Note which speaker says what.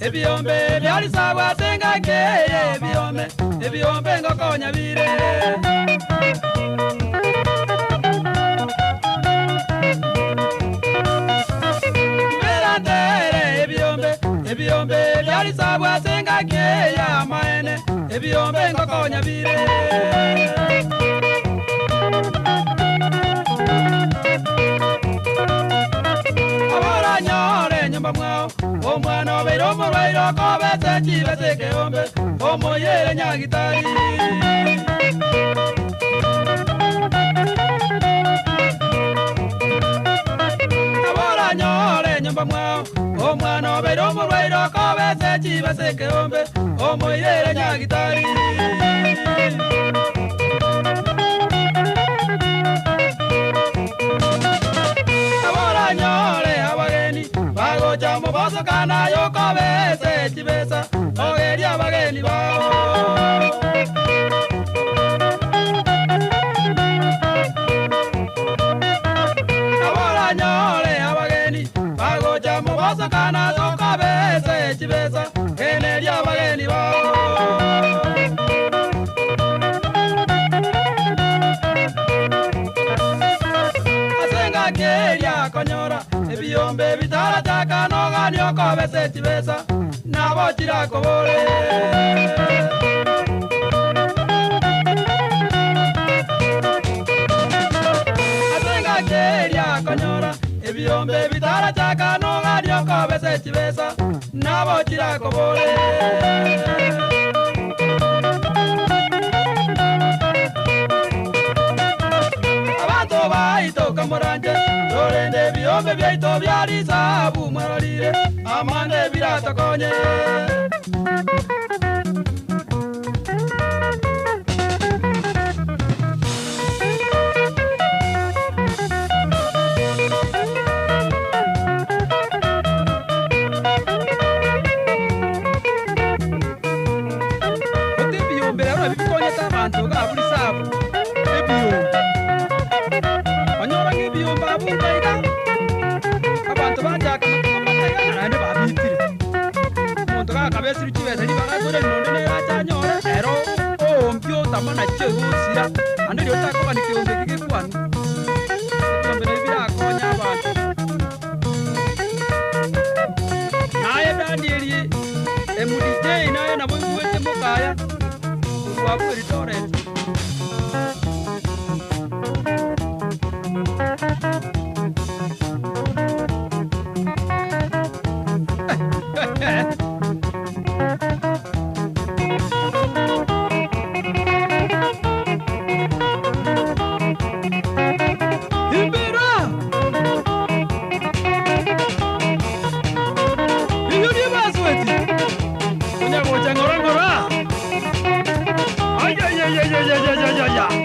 Speaker 1: ebiombe byali sabwa tenga ke ebiombe ngokonya bire ebiombe byali sabwa tenga ke ya maene ebiombe ngokonya bire omwana obeire omulwaire okobese kibese keombe omoyere nyagitari aboranyore nyumba mwao omwana obeire omulwaire okobese kibese keombe omoyere nyagitari Moboso kana yoko bese chibesa ogeri abageni bao Abora nyore abageni bagocha moboso kana yoko bese chibesa eneri abageni bao Asenga keria konyora ebiombe bitara takano Nyoko bese chibesa nabo chirako bole Asenga keria konyora ebiombe bitara chakano nyoko bese chibesa nabo chirako bole Abantu baito kamoranje Dorende biombe byaito byali sabu mwaralire Amande birata konye Ote biombe rero bikonye tabantu gabuli sabu Ebiombe Onyora ngibiombe abundaika Abantu bajaka Nane babitire Muntu kakabesiri chibesa ni bakazore nonde ya chanyore ero ompyo tamana chegusira ande ryo takoma nikiombe kikikwana Kombe nebira konya abantu Naye Danieli emudije naye nabo ngwete mukaya Waburi torrent Yeah.